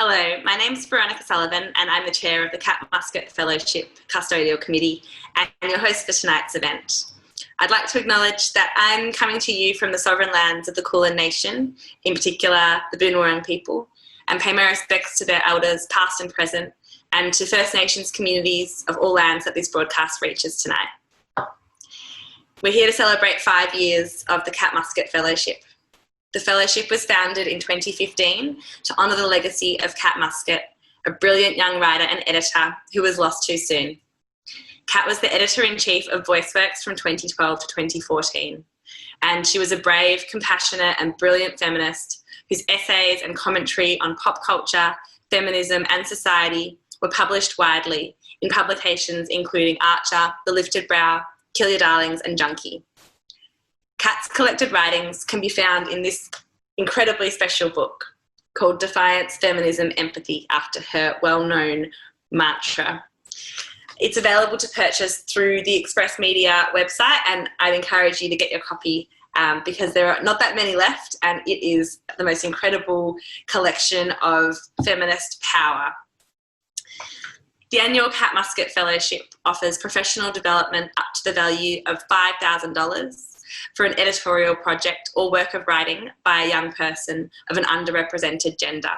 Hello, my name's Veronica Sullivan and I'm the chair of the Kat Muscat Fellowship Custodial Committee and your host for tonight's event. I'd like to acknowledge that I'm coming to you from the sovereign lands of the Kulin Nation, in particular the Boonwurrung people, and pay my respects to their elders past and present and to First Nations communities of all lands that this broadcast reaches tonight. We're here to celebrate 5 years of the Kat Muscat Fellowship. The fellowship was founded in 2015 to honour the legacy of Kat Muscat, a brilliant young writer and editor who was lost too soon. Kat was the editor-in-chief of VoiceWorks from 2012 to 2014, and she was a brave, compassionate and brilliant feminist whose essays and commentary on pop culture, feminism and society were published widely in publications including Archer, The Lifted Brow, Kill Your Darlings and Junkie. Kat's collected writings can be found in this incredibly special book called Defiance, Feminism, Empathy, after her well-known mantra. It's available to purchase through the Express Media website, and I'd encourage you to get your copy because there are not that many left, and it is the most incredible collection of feminist power. The annual Kat Muscat Fellowship offers professional development up to the value of $5,000 for an editorial project or work of writing by a young person of an underrepresented gender.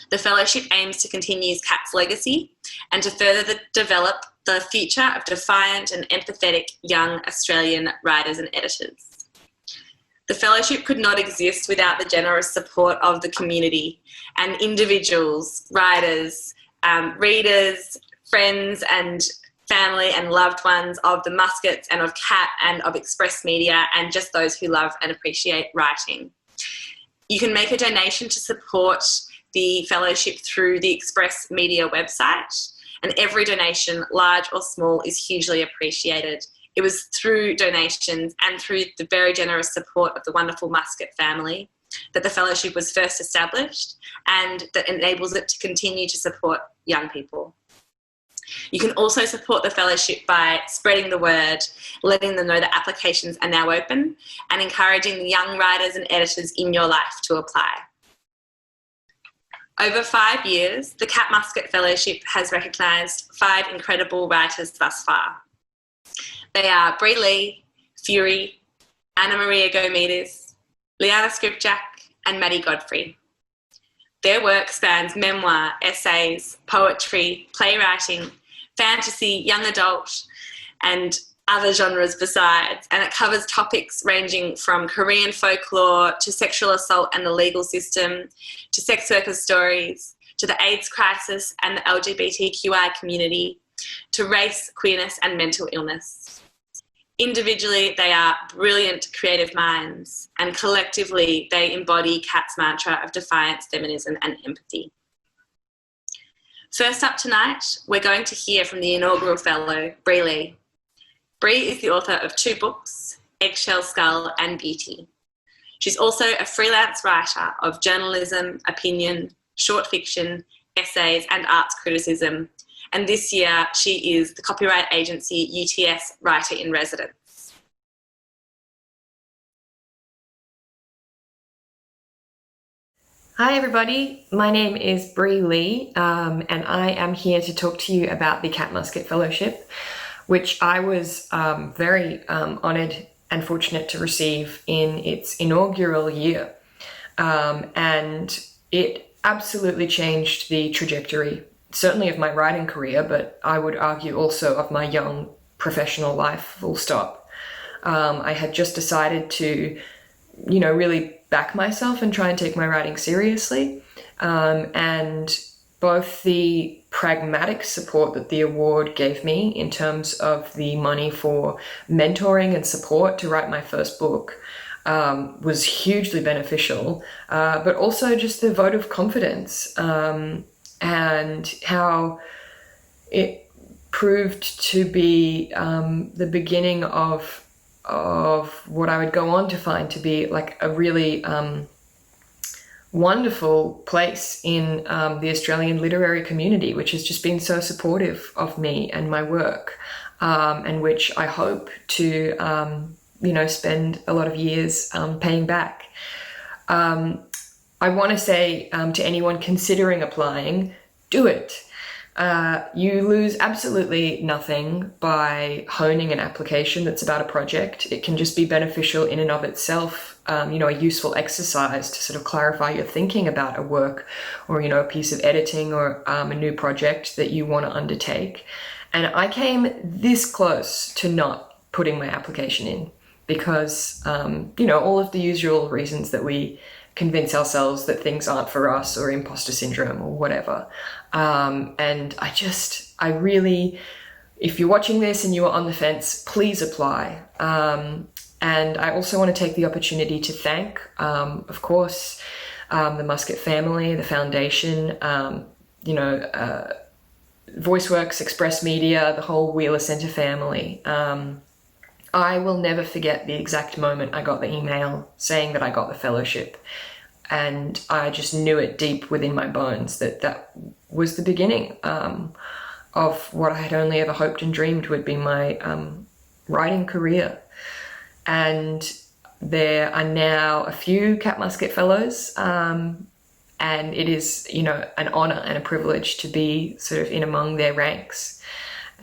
The fellowship aims to continue Kat's legacy and to further develop the future of defiant and empathetic young Australian writers and editors. The fellowship could not exist without the generous support of the community and individuals, writers, readers, friends and family and loved ones of the Muscats and of Kat and of Express Media and just those who love and appreciate writing. You can make a donation to support the fellowship through the Express Media website, and every donation, large or small, is hugely appreciated. It was through donations and through the very generous support of the wonderful Muscat family that the fellowship was first established and that enables it to continue to support young people. You can also support the fellowship by spreading the word, letting them know that applications are now open, and encouraging the young writers and editors in your life to apply. Over 5 years, the Kat Muscat Fellowship has recognised 5 incredible writers thus far. They are Bri Lee, Fury, Maria Gomides, Liana Skrzypczak and Maddie Godfrey. Their work spans memoir, essays, poetry, playwriting, fantasy, young adult, and other genres besides, and it covers topics ranging from Korean folklore to sexual assault and the legal system, to sex workers' stories, to the AIDS crisis and the LGBTQI community, to race, queerness and mental illness. Individually, they are brilliant creative minds, and collectively, they embody Kat's mantra of defiance, feminism, and empathy. First up tonight, we're going to hear from the inaugural fellow, Bri Lee. Bri is the author of 2 books, Eggshell Skull and Beauty. She's also a freelance writer of journalism, opinion, short fiction, essays, and arts criticism. And this year, she is the copyright agency UTS Writer in Residence. Hi everybody, my name is Bri Lee and I am here to talk to you about the Kat Muscat Fellowship, which I was very honoured and fortunate to receive in its inaugural year. And it absolutely changed the trajectory, certainly of my writing career, but I would argue also of my young professional life, full stop. I had just decided to, really back myself and try and take my writing seriously. And both the pragmatic support that the award gave me in terms of the money for mentoring and support to write my first book was hugely beneficial, but also just the vote of confidence and how it proved to be the beginning of what I would go on to find to be like a really wonderful place in the Australian literary community, which has just been so supportive of me and my work, and which I hope to, spend a lot of years paying back. I want to say to anyone considering applying, do it. You lose absolutely nothing by honing an application that's about a project. It can just be beneficial in and of itself, a useful exercise to sort of clarify your thinking about a work or, a piece of editing or a new project that you want to undertake. And I came this close to not putting my application in because, all of the usual reasons that we convince ourselves that things aren't for us or imposter syndrome or whatever. And I really, if you're watching this and you are on the fence, please apply. And I also want to take the opportunity to thank, of course, the Muscat family, the foundation, VoiceWorks, Express Media, the whole Wheeler Centre family. I will never forget the exact moment I got the email saying that I got the fellowship. And I just knew it deep within my bones that was the beginning of what I had only ever hoped and dreamed would be my writing career. And there are now a few Kat Muscat Fellows, and it is, an honour and a privilege to be sort of in among their ranks.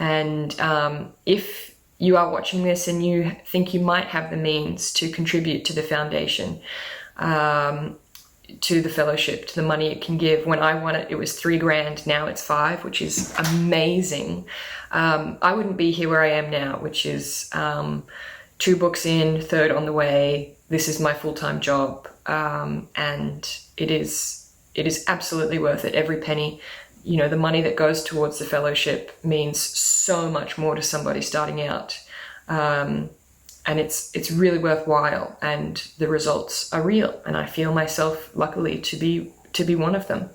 And if you are watching this and you think you might have the means to contribute to the foundation, to the fellowship, to the money it can give. When I won it, it was $3,000. Now it's $5,000, which is amazing. I wouldn't be here where I am now, which is 2 books in, 3rd on the way. This is my full-time job, and it is absolutely worth it. Every penny. The money that goes towards the fellowship means so much more to somebody starting out. And it's really worthwhile, and the results are real, and I feel myself luckily to be one of them.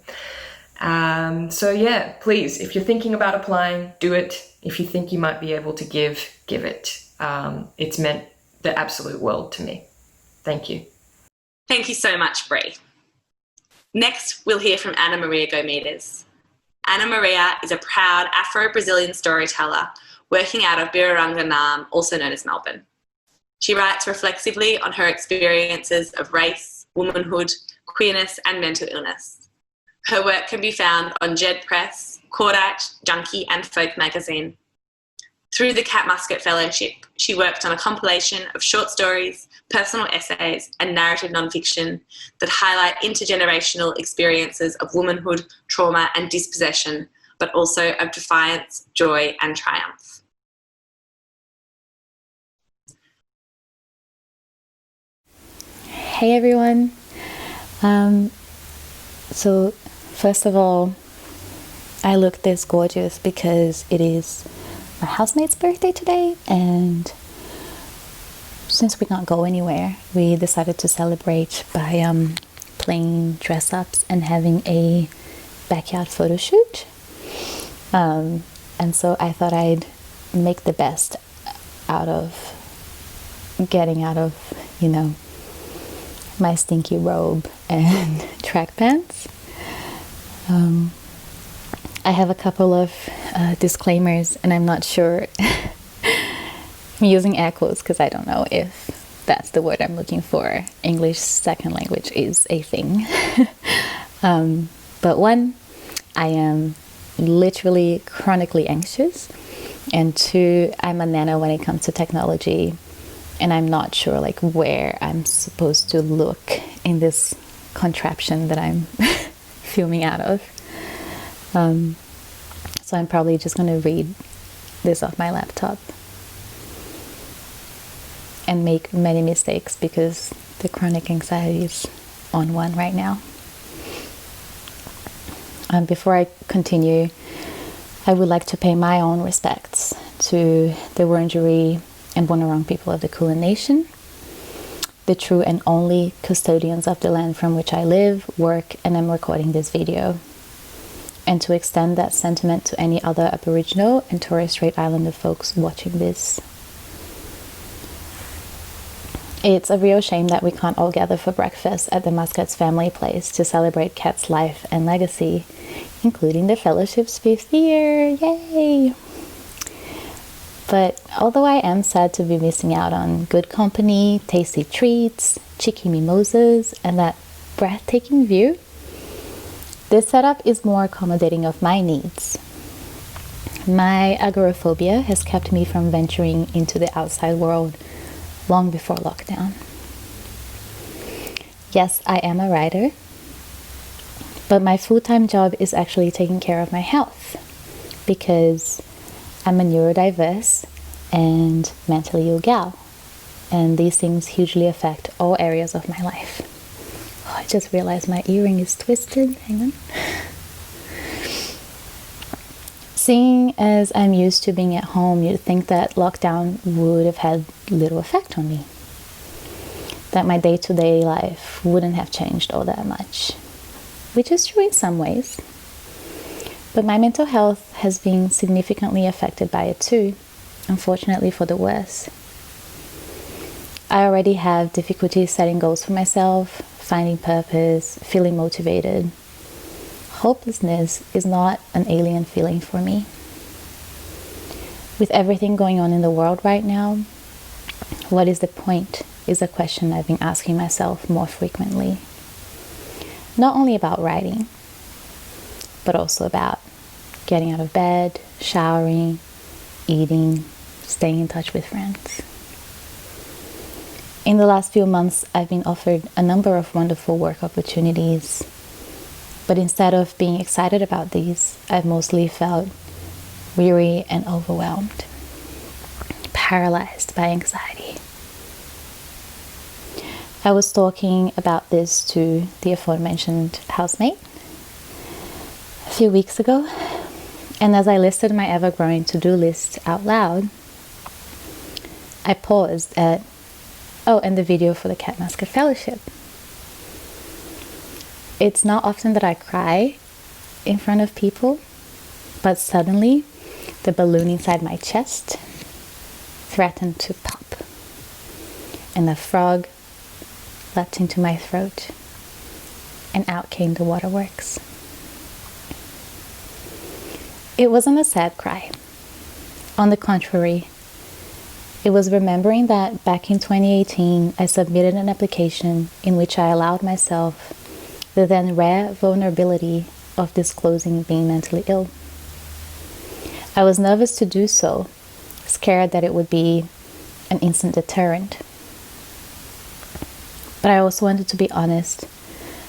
So yeah, please, if you're thinking about applying, do it. If you think you might be able to give it. It's meant the absolute world to me. Thank you. Thank you so much, Bri. Next, we'll hear from Maria Gomides. Maria is a proud Afro-Brazilian storyteller working out of Biraranga Nam, also known as Melbourne. She writes reflexively on her experiences of race, womanhood, queerness, and mental illness. Her work can be found on Jed Press, Cordite, Junkie, and Folk magazine. Through the Kat Muscat Fellowship, she worked on a compilation of short stories, personal essays, and narrative nonfiction that highlight intergenerational experiences of womanhood, trauma, and dispossession, but also of defiance, joy, and triumph. Hey everyone. So first of all, I look this gorgeous because it is my housemate's birthday today, and since we can't go anywhere, we decided to celebrate by playing dress ups and having a backyard photo shoot. And so I thought I'd make the best out of getting out of, my stinky robe and track pants. I have a couple of disclaimers, and I'm not sure. I'm using air quotes because I don't know if that's the word I'm looking for. English second language is a thing. But one, I am literally chronically anxious, and 2, I'm a nana when it comes to technology, and I'm not sure where I'm supposed to look in this contraption that I'm filming out of. So I'm probably just going to read this off my laptop and make many mistakes because the chronic anxiety is on one right now. Before I continue, I would like to pay my own respects to the Wurundjeri and Bunurong people of the Kulin Nation, the true and only custodians of the land from which I live, work, and am recording this video, and to extend that sentiment to any other Aboriginal and Torres Strait Islander folks watching this. It's a real shame that we can't all gather for breakfast at the Muscat's family place to celebrate Kat's life and legacy, including the fellowship's 5th year. Yay! But although I am sad to be missing out on good company, tasty treats, cheeky mimosas, and that breathtaking view, this setup is more accommodating of my needs. My agoraphobia has kept me from venturing into the outside world long before lockdown. Yes, I am a writer, but my full-time job is actually taking care of my health because I'm a neurodiverse and mentally ill gal, and these things hugely affect all areas of my life. Oh, I just realized my earring is twisted. Hang on. Seeing as I'm used to being at home, you'd think that lockdown would have had little effect on me, that my day-to-day life wouldn't have changed all that much, which is true in some ways. But my mental health has been significantly affected by it too, unfortunately for the worse. I already have difficulty setting goals for myself, finding purpose, feeling motivated. Hopelessness is not an alien feeling for me. With everything going on in the world right now, what is the point is a question I've been asking myself more frequently. Not only about writing, but also about getting out of bed, showering, eating, staying in touch with friends. In the last few months, I've been offered a number of wonderful work opportunities. But instead of being excited about these, I've mostly felt weary and overwhelmed, paralyzed by anxiety. I was talking about this to the aforementioned housemate a few weeks ago, and as I listed my ever-growing to-do list out loud, I paused at, and the video for the Kat Muscat Fellowship. It's not often that I cry in front of people, but suddenly the balloon inside my chest threatened to pop, and a frog leapt into my throat, and out came the waterworks. It wasn't a sad cry. On the contrary, it was remembering that back in 2018, I submitted an application in which I allowed myself the then rare vulnerability of disclosing being mentally ill. I was nervous to do so, scared that it would be an instant deterrent. But I also wanted to be honest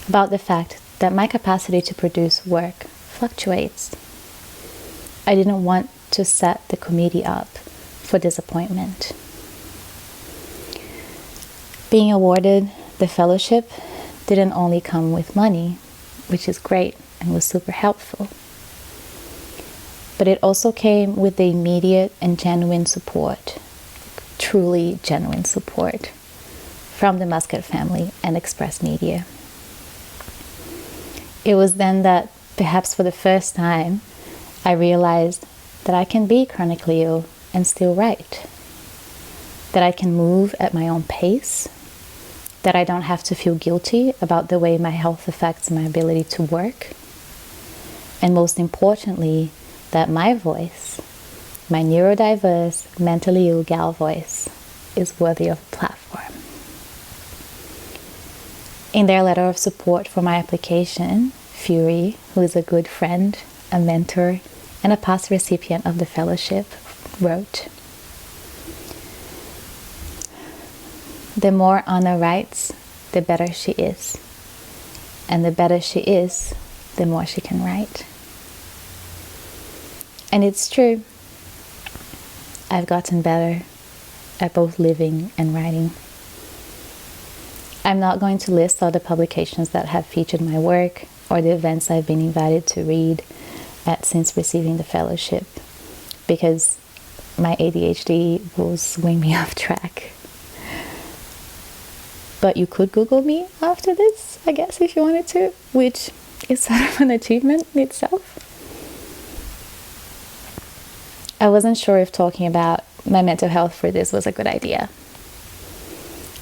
about the fact that my capacity to produce work fluctuates. I didn't want to set the committee up for disappointment. Being awarded the fellowship didn't only come with money, which is great and was super helpful, but it also came with the immediate and genuine support, truly genuine support, from the Muscat family and Express Media. It was then that, perhaps for the first time, I realized that I can be chronically ill and still write, that I can move at my own pace, that I don't have to feel guilty about the way my health affects my ability to work, and most importantly, that my voice, my neurodiverse, mentally ill gal voice, is worthy of a platform. In their letter of support for my application, Fury, who is a good friend, a mentor, and a past recipient of the fellowship, wrote, "The more Anna writes, the better she is. And the better she is, the more she can write." And it's true. I've gotten better at both living and writing. I'm not going to list all the publications that have featured my work or the events I've been invited to read at since receiving the fellowship, because my ADHD will swing me off track. But you could Google me after this, I guess, if you wanted to, which is sort of an achievement in itself. I wasn't sure if talking about my mental health for this was a good idea.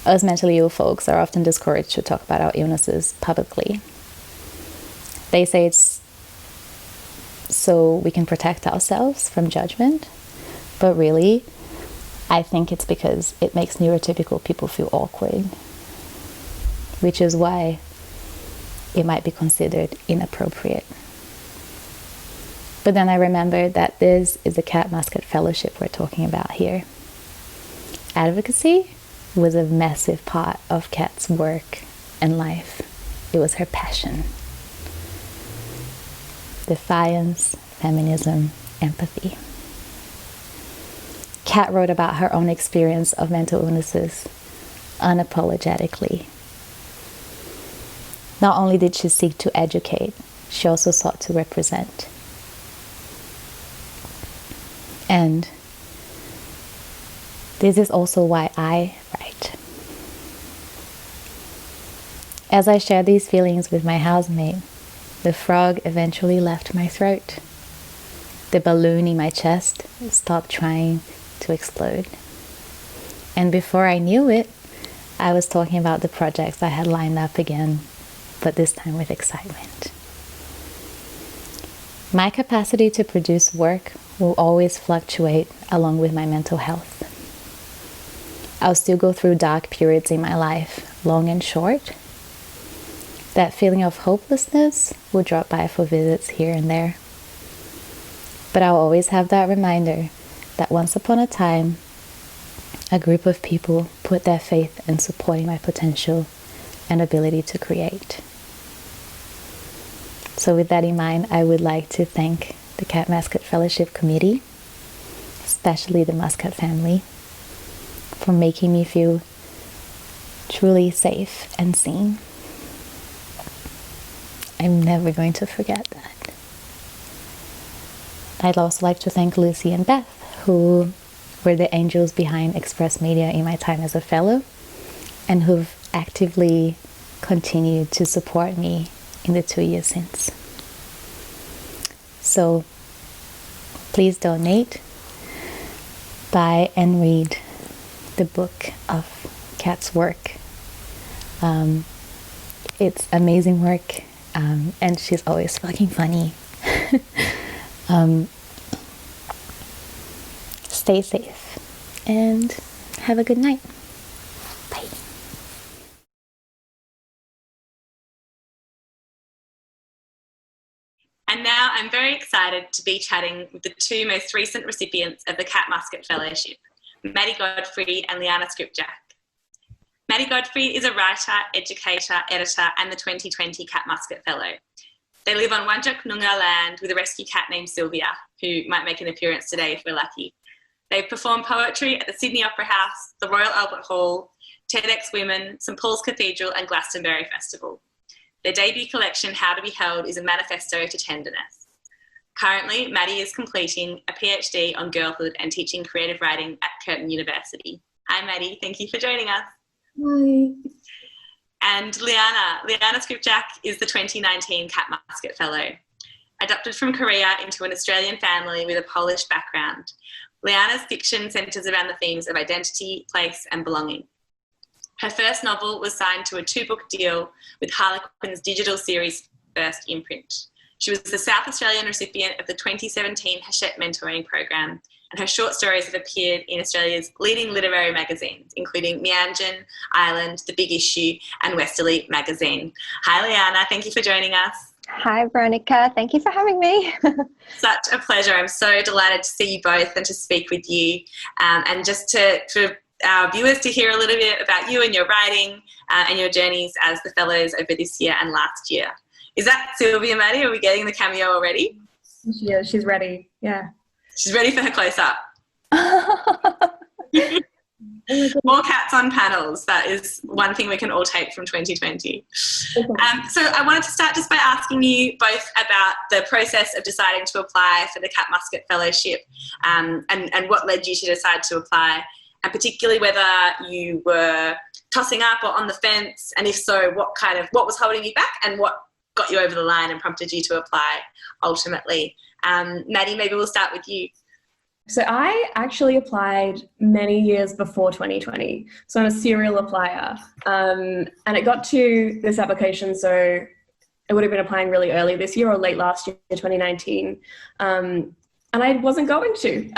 Us mentally ill folks are often discouraged to talk about our illnesses publicly. They say it's so we can protect ourselves from judgment, but really, I think it's because it makes neurotypical people feel awkward, which is why it might be considered inappropriate. But then I remembered that this is the Kat Muscat Fellowship we're talking about here. Advocacy was a massive part of Kat's work and life. It was her passion. Defiance, feminism, empathy. Kat wrote about her own experience of mental illnesses unapologetically. Not only did she seek to educate, she also sought to represent. And this is also why I write. As I shared these feelings with my housemate, the frog eventually left my throat. The balloon in my chest stopped trying to explode. And before I knew it, I was talking about the projects I had lined up again, but this time with excitement. My capacity to produce work will always fluctuate along with my mental health. I'll still go through dark periods in my life, long and short. That feeling of hopelessness will drop by for visits here and there. But I'll always have that reminder that once upon a time, a group of people put their faith in supporting my potential and ability to create. So with that in mind, I would like to thank the Kat Muscat Fellowship Committee, especially the Muscat family, for making me feel truly safe and seen. I'm never going to forget that. I'd also like to thank Lucy and Beth, who were the angels behind Express Media in my time as a fellow, and who've actively continued to support me in the 2 years since. So please donate, buy and read the book of Kat's work. It's amazing work, and she's always fucking funny. Stay safe and have a good night. Bye. And now I'm very excited to be chatting with the two most recent recipients of the Kat Muscat Fellowship, Maddie Godfrey and Liana Skrzypczak. Maddie Godfrey is a writer, educator, editor, and the 2020 Kat Muscat Fellow. They live on Wandjuk Noongar land with a rescue cat named Sylvia, who might make an appearance today if we're lucky. They've performed poetry at the Sydney Opera House, the Royal Albert Hall, TEDx Women, St Paul's Cathedral and Glastonbury Festival. Their debut collection, How to Be Held, is a manifesto to tenderness. Currently, Maddie is completing a PhD on girlhood and teaching creative writing at Curtin University. Hi Maddie, thank you for joining us. Hi. And Liana Skrzypczak is the 2019 Kat Muscat Fellow. Adopted from Korea into an Australian family with a Polish background, Liana's fiction centres around the themes of identity, place and belonging. Her first novel was signed to a 2-book deal with Harlequin's digital series First Imprint. She was the South Australian recipient of the 2017 Hachette Mentoring Program, and her short stories have appeared in Australia's leading literary magazines, including Meanjin, Island, The Big Issue, and Westerly Magazine. Hi, Liana. Thank you for joining us. Hi, Veronica. Thank you for having me. Such a pleasure. I'm so delighted to see you both and to speak with you, and just for our viewers to hear a little bit about you and your writing and your journeys as the fellows over this year and last year. Is that Sylvia, Maddie? Are we getting the cameo already? Yeah, she's ready. Yeah. She's ready for her close-up. More cats on panels. That is one thing we can all take from 2020. So I wanted to start just by asking you both about the process of deciding to apply for the Kat Muscat Fellowship, and what led you to decide to apply, and particularly whether you were tossing up or on the fence, and if so, what was holding you back and what got you over the line and prompted you to apply ultimately. Maddie, maybe we'll start with you. So I actually applied many years before 2020. So I'm a serial applier. And it got to this application, so it would have been applying really early this year or late last year, 2019. And I wasn't going to.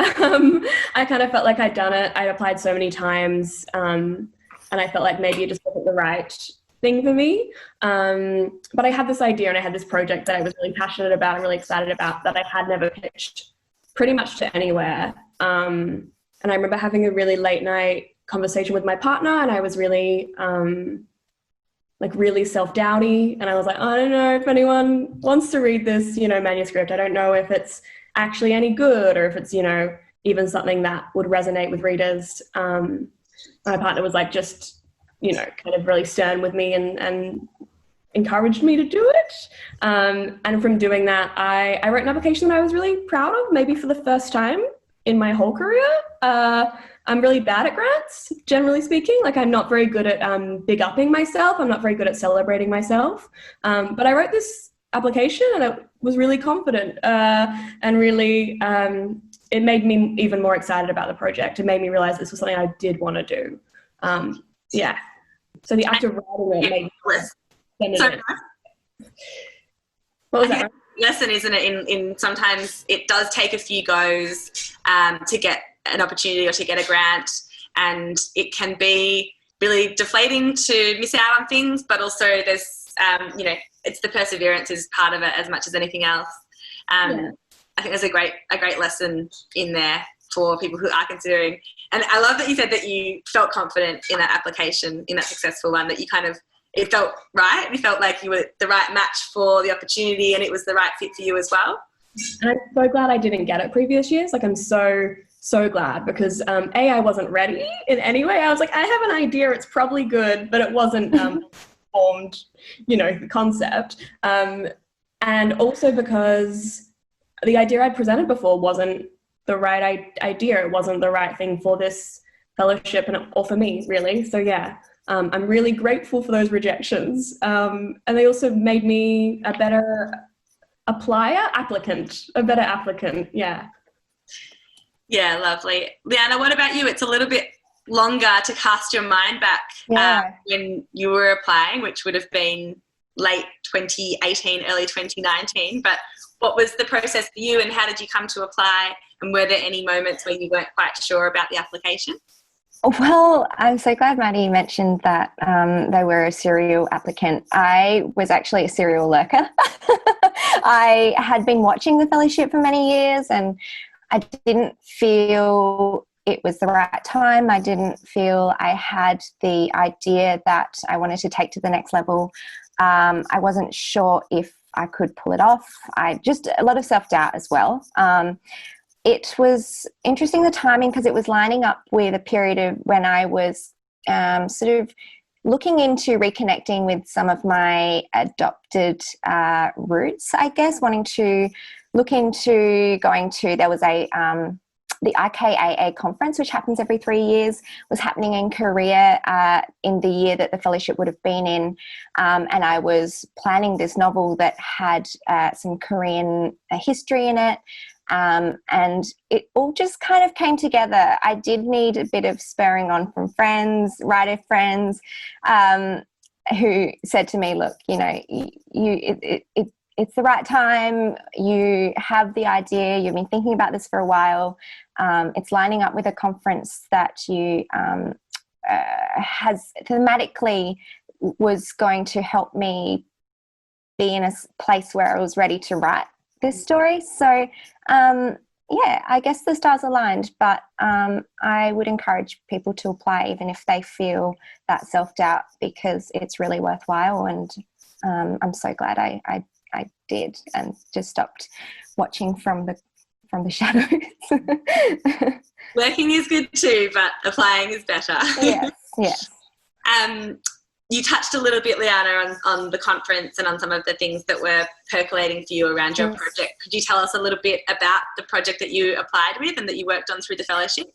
I kind of felt like I'd done it. I'd applied so many times. And I felt like maybe it just wasn't the right thing for me. But I had this idea and I had this project that I was really passionate about and really excited about that I had never pitched pretty much to anywhere. And I remember having a really late night conversation with my partner, and I was really really self-doubty, and I was like, I don't know if anyone wants to read this, manuscript. I don't know if it's actually any good, or if it's, even something that would resonate with readers. My partner was like, just, kind of really stern with me and encouraged me to do it. And from doing that, I wrote an application that I was really proud of, maybe for the first time in my whole career. I'm really bad at grants, generally speaking. Like, I'm not very good at big upping myself. I'm not very good at celebrating myself. But I wrote this application and I was really confident, and really, it made me even more excited about the project. It made me realize this was something I did want to do. Yeah. So the act of writing it made me What was that? Lesson, isn't it? In sometimes it does take a few goes to get an opportunity or to get a grant, and it can be really deflating to miss out on things, but also there's it's the perseverance is part of it as much as anything else. I think there's a great lesson in there for people who are considering. And I love that you said that you felt confident in that application, in that successful one, that you kind of, it felt right. You felt like you were the right match for the opportunity and it was the right fit for you as well. And I'm so glad I didn't get it previous years. Like, I'm so glad, because I wasn't ready in any way. I was like, I have an idea, it's probably good, but it wasn't formed, the concept. And also because the idea I'd presented before wasn't the right idea. It wasn't the right thing for this fellowship or for me, really. So yeah, I'm really grateful for those rejections. And they also made me a better applicant. Yeah. Yeah, lovely. Liana, what about you? It's a little bit longer to cast your mind back when you were applying, which would have been late 2018, early 2019. But what was the process for you, and how did you come to apply? And were there any moments where you weren't quite sure about the application? Well, I'm so glad Maddie mentioned that they were a serial applicant. I was actually a serial lurker. I had been watching the fellowship for many years, and I didn't feel it was the right time. I didn't feel I had the idea that I wanted to take to the next level. I wasn't sure if I could pull it off. Just a lot of self-doubt as well. It was interesting, the timing, because it was lining up with a period of when I was sort of looking into reconnecting with some of my adopted roots, I guess, wanting to look into going to, there was the IKAA conference, which happens every 3 years, was happening in Korea in the year that the fellowship would have been in. And I was planning this novel that had some Korean history in it. And it all just kind of came together. I did need a bit of spurring on from friends, writer friends, who said to me, look, it's the right time. You have the idea. You've been thinking about this for a while. It's lining up with a conference that you has thematically was going to help me be in a place where I was ready to write this story. So, I guess the stars aligned, but I would encourage people to apply even if they feel that self-doubt, because it's really worthwhile. And I'm so glad I did, and just stopped watching from the shadows. Working is good too, but applying is better. Yes. You touched a little bit, Liana, on the conference and on some of the things that were percolating for you around your project. Could you tell us a little bit about the project that you applied with and that you worked on through the fellowship?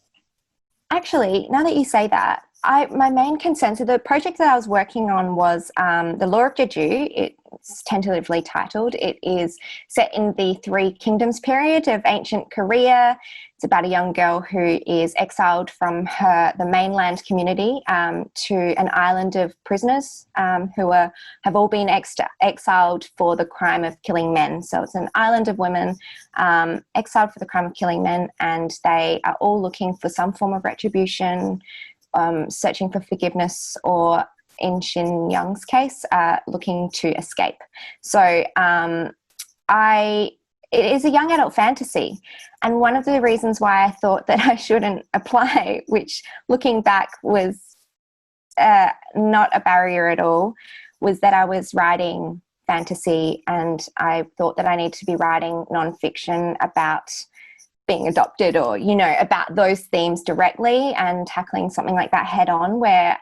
Actually, now that you say that, my main concern, so the project that I was working on was The Law of Jeju. It's tentatively titled. It is set in the Three Kingdoms period of ancient Korea. It's about a young girl who is exiled from the mainland community to an island of prisoners who have all been exiled for the crime of killing men. So it's an island of women exiled for the crime of killing men, and they are all looking for some form of retribution, searching for forgiveness, or in Shin Young's case, looking to escape. So it is a young adult fantasy. And one of the reasons why I thought that I shouldn't apply, which looking back was not a barrier at all, was that I was writing fantasy, and I thought that I needed to be writing nonfiction about being adopted, or, you know, about those themes directly, and tackling something like that head on, where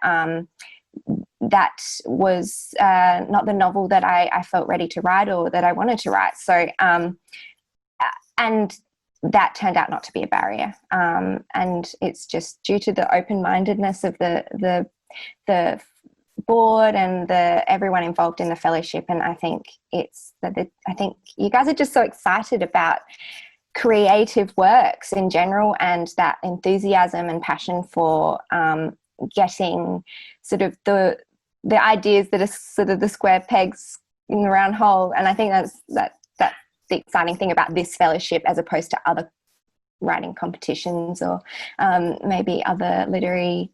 that was not the novel that I felt ready to write or that I wanted to write. So, and that turned out not to be a barrier. And it's just due to the open-mindedness of the board and everyone involved in the fellowship. And I think I think you guys are just so excited about creative works in general, and that enthusiasm and passion for getting sort of the ideas that are sort of the square pegs in the round hole. And I think that's the exciting thing about this fellowship, as opposed to other writing competitions or maybe other literary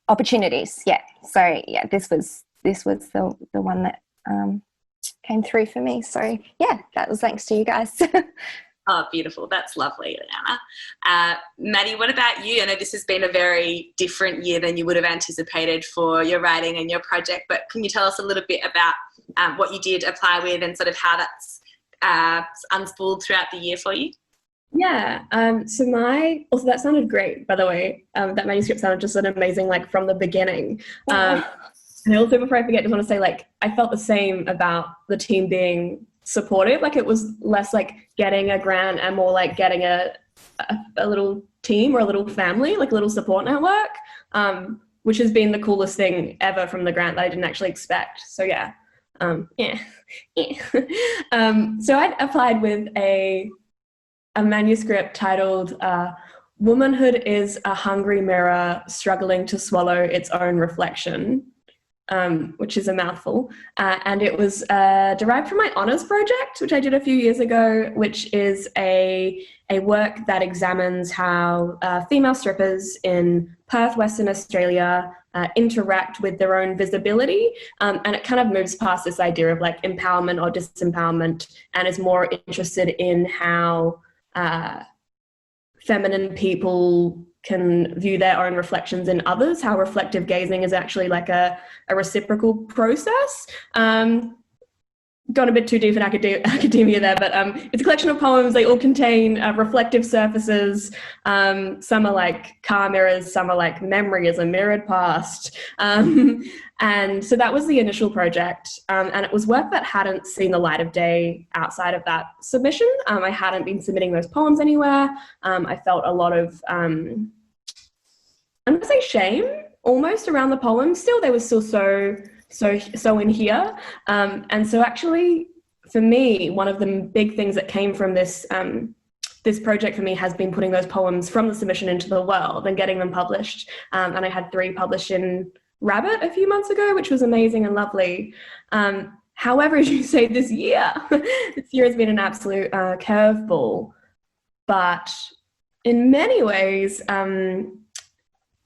opportunities. Yeah. So yeah, this was the one that came through for me. So yeah, that was thanks to you guys. Oh, beautiful. That's lovely, Liana. Maddie, what about you? I know this has been a very different year than you would have anticipated for your writing and your project, but can you tell us a little bit about what you did apply with, and sort of how that's unspooled throughout the year for you? Yeah. So that sounded great, by the way. That manuscript sounded just an amazing, like, from the beginning. And also, before I forget, just want to say, like, I felt the same about the team being supportive. Like, it was less like getting a grant and more like getting a little team or a little family, like a little support network, which has been the coolest thing ever from the grant that I didn't actually expect. So yeah. So I'd applied with a manuscript titled Womanhood is a Hungry Mirror Struggling to Swallow Its Own Reflection, which is a mouthful. And it was derived from my honours project, which I did a few years ago, which is a work that examines how female strippers in Perth, Western Australia, interact with their own visibility. And it kind of moves past this idea of like empowerment or disempowerment, and is more interested in how feminine people can view their own reflections in others, how reflective gazing is actually like a reciprocal process. Gone a bit too deep in academia there, but it's a collection of poems. They all contain reflective surfaces. Some are like car mirrors, some are like memory as a mirrored past. And so that was the initial project. And it was work that hadn't seen the light of day outside of that submission. I hadn't been submitting those poems anywhere. I felt a lot of, I'm going to say shame almost around the poems. Still, they were still so in here. And so actually, for me, one of the big things that came from this this project for me has been putting those poems from the submission into the world and getting them published. And I had 3 published in Rabbit a few months ago, which was amazing and lovely. However, as you say, this year has been an absolute curveball. But in many ways,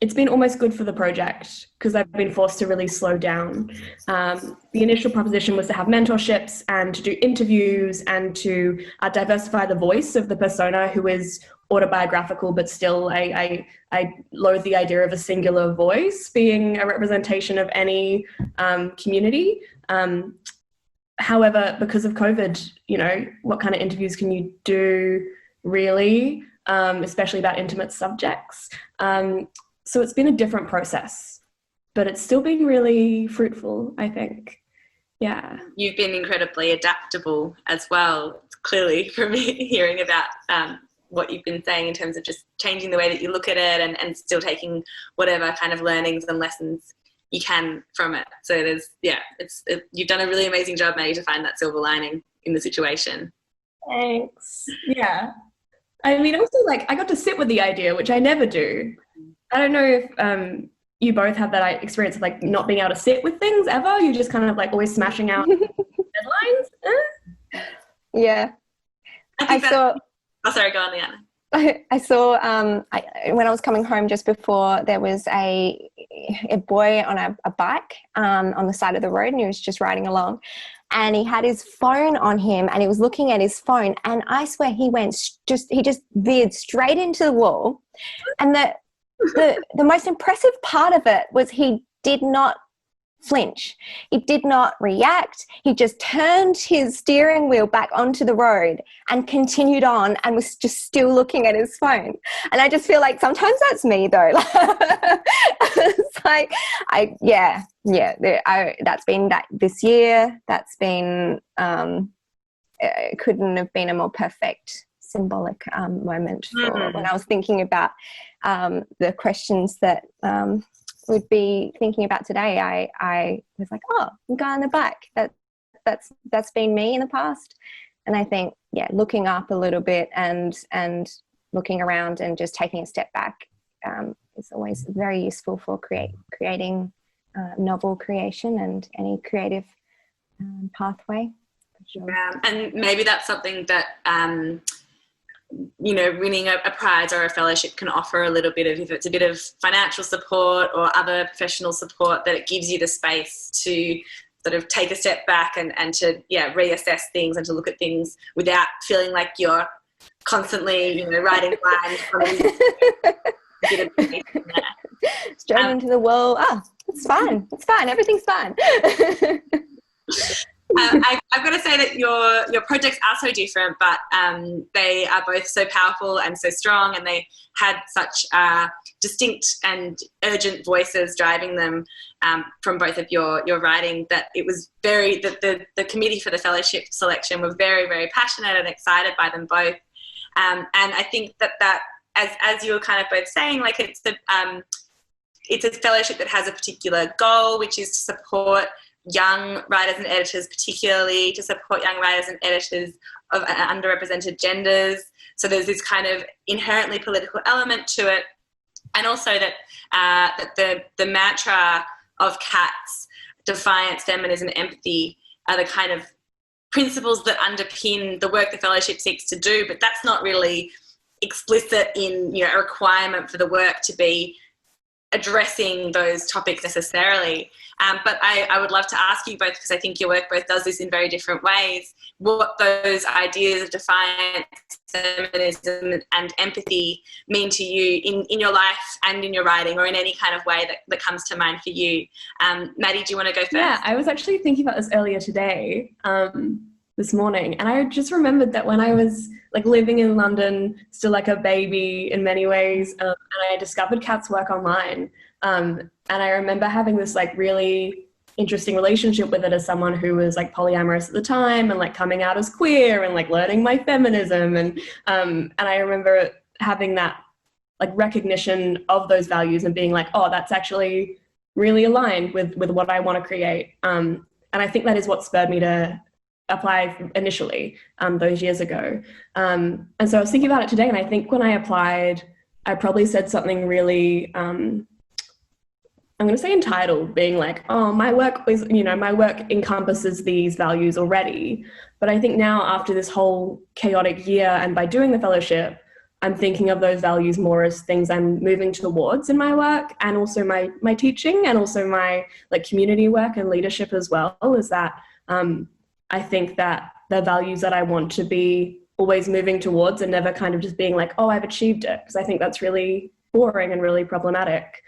it's been almost good for the project, because I've been forced to really slow down. The initial proposition was to have mentorships and to do interviews and to diversify the voice of the persona, who is autobiographical, but still I loathe the idea of a singular voice being a representation of any community. However, because of COVID, you know, what kind of interviews can you do really, especially about intimate subjects? So it's been a different process, but it's still been really fruitful, I think. Yeah. You've been incredibly adaptable as well, clearly, from hearing about what you've been saying in terms of just changing the way that you look at it, and still taking whatever kind of learnings and lessons you can from it. So you've done a really amazing job, Maddie, to find that silver lining in the situation. Thanks. Yeah. I mean, also, like, I got to sit with the idea, which I never do. I don't know if you both have that experience of like not being able to sit with things ever. You're just kind of like always smashing out deadlines. Yeah. I thought. Oh, sorry. Go on, Liana. I saw when I was coming home just before, there was a boy on a bike on the side of the road, and he was just riding along, and he had his phone on him, and he was looking at his phone, and I swear he just veered straight into the wall. And the most impressive part of it was he did not flinch. He did not react. He just turned his steering wheel back onto the road and continued on, and was just still looking at his phone. And I just feel like sometimes that's me though. It's like, that's been that this year. That's been, it couldn't have been a more perfect symbolic moment for when I was thinking about the questions that would be thinking about today. I was like, oh, I'm guy on the bike. That's been me in the past. And I think, looking up a little bit and looking around and just taking a step back is always very useful for creating novel creation and any creative pathway. For sure. And maybe that's something that winning a prize or a fellowship can offer a little bit of, if it's a bit of financial support or other professional support, that it gives you the space to sort of take a step back and to reassess things and to look at things without feeling like you're constantly writing lines. Straight into the wall. It's fine. It's fine. Everything's fine. I've got to say that your projects are so different, but they are both so powerful and so strong, and they had such distinct and urgent voices driving them from both of your writing, that it was the committee for the fellowship selection were very, very passionate and excited by them both. And I think that as you were kind of both saying, like it's a fellowship that has a particular goal, which is to support young writers and editors, particularly to support young writers and editors of underrepresented genders. So there's this kind of inherently political element to it. And also that the mantra of Kat's Defiance, Feminism, Empathy are the kind of principles that underpin the work the fellowship seeks to do, but that's not really explicit in a requirement for the work to be addressing those topics necessarily. But I would love to ask you both, because I think your work both does this in very different ways, what those ideas of defiance, feminism and empathy mean to you in your life and in your writing, or in any kind of way that comes to mind for you. Maddie, do you want to go first? Yeah, I was actually thinking about this earlier today, this morning, and I just remembered that when I was like living in London, still like a baby in many ways, and I discovered Kat's work online, and I remember having this like really interesting relationship with it as someone who was like polyamorous at the time, and like coming out as queer, and like learning my feminism, and I remember having that like recognition of those values and being like, oh, that's actually really aligned with what I want to create, and I think that is what spurred me to apply initially those years ago. And so I was thinking about it today, and I think when I applied, I probably said something really, I'm going to say entitled, being like, oh, my work encompasses these values already. But I think now, after this whole chaotic year, and by doing the fellowship, I'm thinking of those values more as things I'm moving towards in my work, and also my teaching, and also my like community work and leadership as well, is that I think that the values that I want to be always moving towards, and never kind of just being like, oh, I've achieved it, because I think that's really boring and really problematic.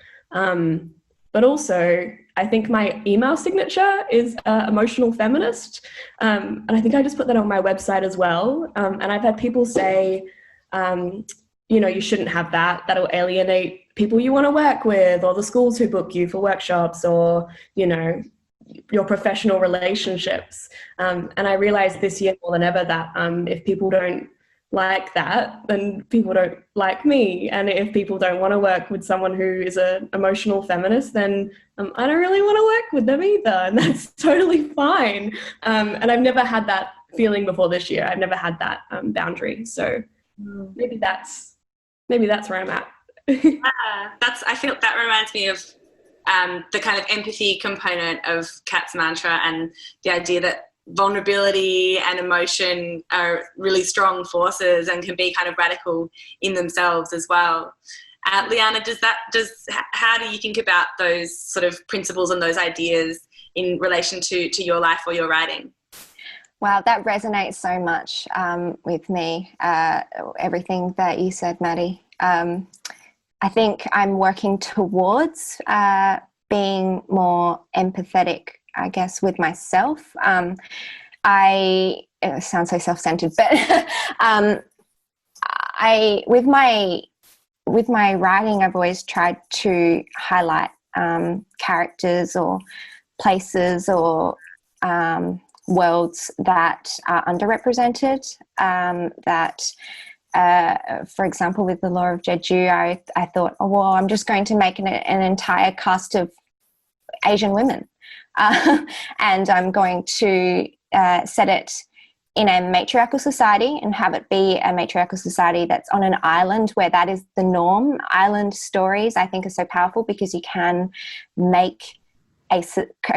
But also, I think my email signature is emotional feminist. And I think I just put that on my website as well. And I've had people say, you shouldn't have that. That'll alienate people you want to work with, or the schools who book you for workshops, or, your professional relationships. And I realized this year more than ever that if people don't like that, then people don't like me. And if people don't want to work with someone who is an emotional feminist, then I don't really want to work with them either. And that's totally fine. And I've never had that feeling before this year. I've never had that boundary. So maybe that's where I'm at. I feel that reminds me of the kind of empathy component of Kat's mantra, and the idea that vulnerability and emotion are really strong forces and can be kind of radical in themselves as well. Liana, how do you think about those sort of principles and those ideas in relation to your life or your writing? Wow, that resonates so much with me, everything that you said, Maddie. I think I'm working towards being more empathetic, I guess, with myself. It sounds so self-centered, but with my writing, I've always tried to highlight characters or places or worlds that are underrepresented. For example, with the Law of Jeju, I thought, oh, well, I'm just going to make an entire cast of Asian women. And I'm going to set it in a matriarchal society and have it be a matriarchal society that's on an island where that is the norm. Island stories, I think, are so powerful because you can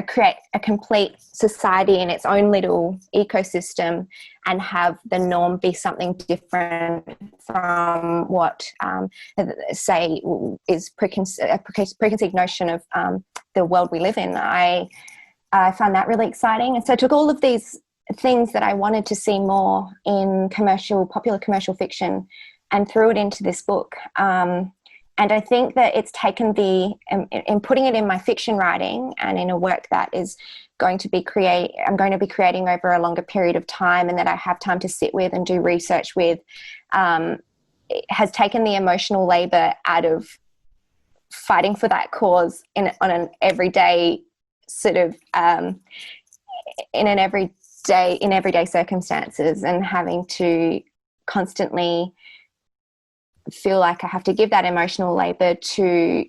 create a complete society in its own little ecosystem and have the norm be something different from what, say, is a preconceived notion of the world we live in. I found that really exciting. And so I took all of these things that I wanted to see more in popular commercial fiction and threw it into this book. And I think that it's taken in putting it in my fiction writing and in a work that is I'm going to be creating over a longer period of time and that I have time to sit with and do research with, it has taken the emotional labor out of fighting for that cause on an everyday sort of, in everyday circumstances, and having to constantly feel like I have to give that emotional labor to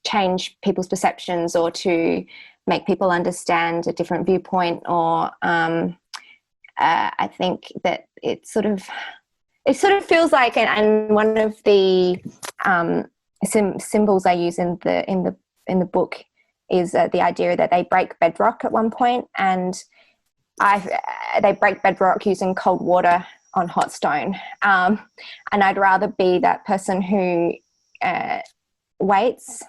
change people's perceptions or to make people understand a different viewpoint, or I think that it sort of feels like, and one of the symbols I use in the book is the idea that they break bedrock at one point, and they break bedrock using cold water on hot stone, and I'd rather be that person who waits,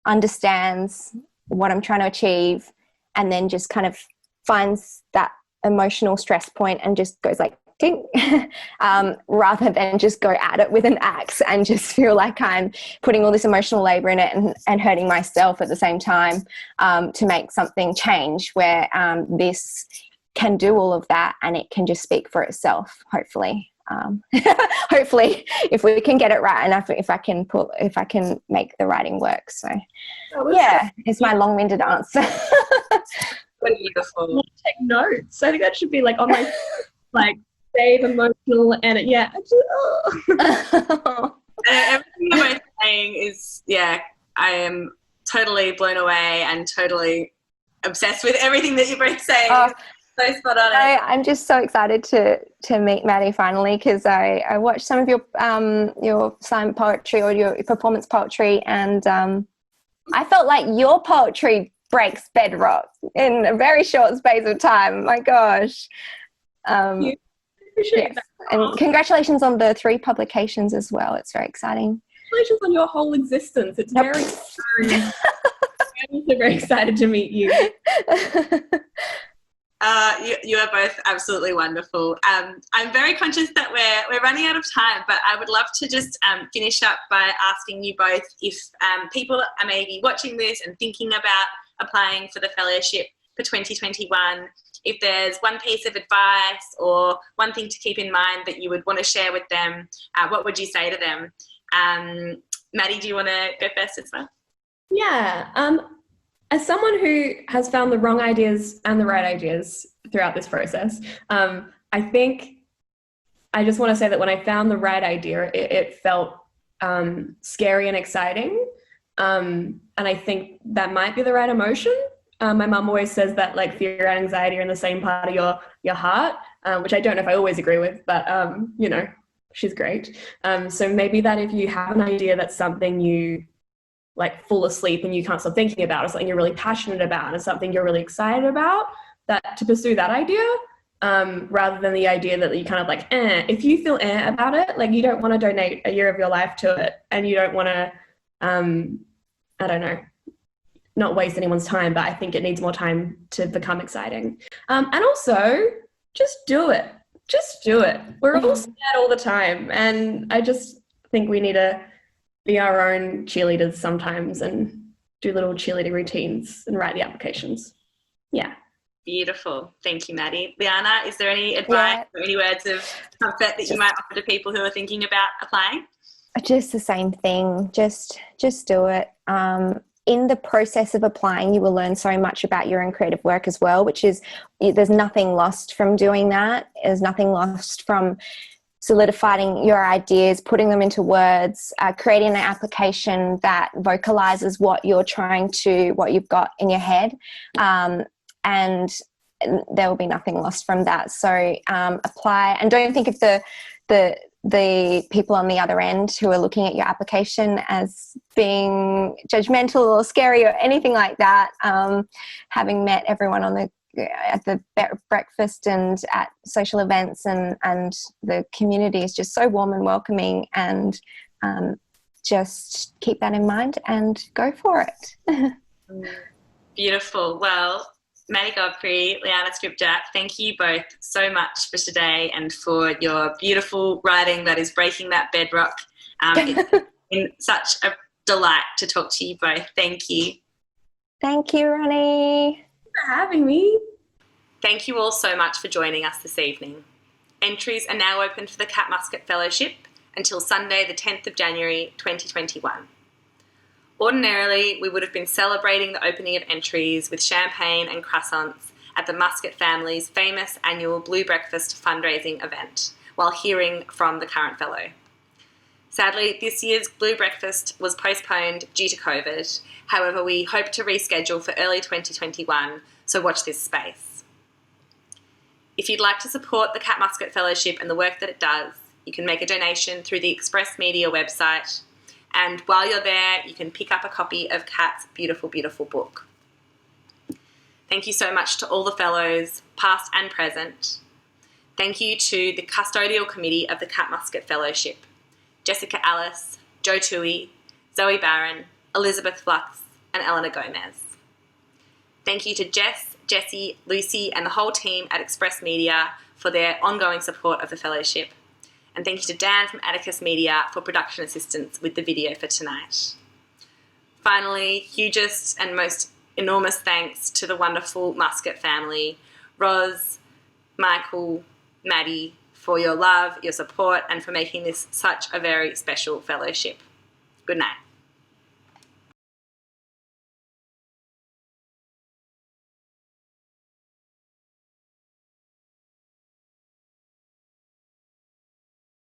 understands what I'm trying to achieve, and then just kind of finds that emotional stress point and just goes like ding, rather than just go at it with an axe and just feel like I'm putting all this emotional labor in it and hurting myself at the same time, to make something change where this can do all of that and it can just speak for itself, hopefully. Hopefully, if we can get it right, and if I can make the writing work. So yeah, it's my long-winded answer. Beautiful. Take notes. I think that should be like on my like save emotional and everything you're both saying is, I am totally blown away and totally obsessed with everything that you're both saying. So spot on. I'm just so excited to meet Maddie finally, because I watched some of your slam poetry or your performance poetry, and I felt like your poetry breaks bedrock in a very short space of time. My gosh. Appreciate that. And congratulations on the 3 publications as well. It's very exciting. Congratulations on your whole existence. It's very I'm also very excited to meet you. You are both absolutely wonderful. I'm very conscious that we're running out of time, but I would love to just finish up by asking you both if people are maybe watching this and thinking about applying for the fellowship for 2021, if there's one piece of advice or one thing to keep in mind that you would want to share with them, what would you say to them? Maddie, do you want to go first as well? Yeah. As someone who has found the wrong ideas and the right ideas throughout this process, I think I just want to say that when I found the right idea, it felt scary and exciting. And I think that might be the right emotion. My mum always says that like fear and anxiety are in the same part of your heart, which I don't know if I always agree with, but she's great. So maybe that if you have an idea that's something you like fall asleep and you can't stop thinking about, or something you're really passionate about, and something you're really excited about, that to pursue that idea, rather than the idea that you kind of like, if you feel about it, like you don't want to donate a year of your life to it, and you don't want to, I don't know, not waste anyone's time, but I think it needs more time to become exciting. And also, just do it. Just do it. We're all scared all the time, and I just think we need to be our own cheerleaders sometimes and do little cheerleader routines and write the applications. Yeah. Beautiful. Thank you, Maddie. Liana, is there any advice or any words of comfort that you might offer to people who are thinking about applying? Just the same thing. Just do it. In the process of applying, you will learn so much about your own creative work as well, which is, there's nothing lost from doing that. There's nothing lost from solidifying your ideas, putting them into words, creating an application that vocalizes what you're what you've got in your head. And there will be nothing lost from that. So apply, and don't think of the people on the other end who are looking at your application as being judgmental or scary or anything like that. Having met everyone at the breakfast and at social events, and the community is just so warm and welcoming, and just keep that in mind and go for it. Beautiful. Well, Maddie Godfrey, Liana Skrzypczak, thank you both so much for today and for your beautiful writing that is breaking that bedrock. It's been such a delight to talk to you both. Thank you. Thank you, Ronnie. For having me. Thank you all so much for joining us this evening. Entries are now open for the Kat Muscat Fellowship until Sunday the 10th of January 2021. Ordinarily, we would have been celebrating the opening of entries with champagne and croissants at the Muscat family's famous annual Blue Breakfast fundraising event while hearing from the current fellow. Sadly, this year's Blue Breakfast was postponed due to COVID. However, we hope to reschedule for early 2021, so watch this space. If you'd like to support the Kat Muscat Fellowship and the work that it does, you can make a donation through the Express Media website. And while you're there, you can pick up a copy of Kat's beautiful, beautiful book. Thank you so much to all the fellows, past and present. Thank you to the custodial committee of the Kat Muscat Fellowship: Jessica Alice, Jo Tui, Zoe Barron, Elizabeth Flux, and Eleanor Gomez. Thank you to Jess, Jessie, Lucy, and the whole team at Express Media for their ongoing support of the fellowship. And thank you to Dan from Atticus Media for production assistance with the video for tonight. Finally, hugest and most enormous thanks to the wonderful Muscat family, Roz, Michael, Maddie, for your love, your support, and for making this such a very special fellowship. Good night.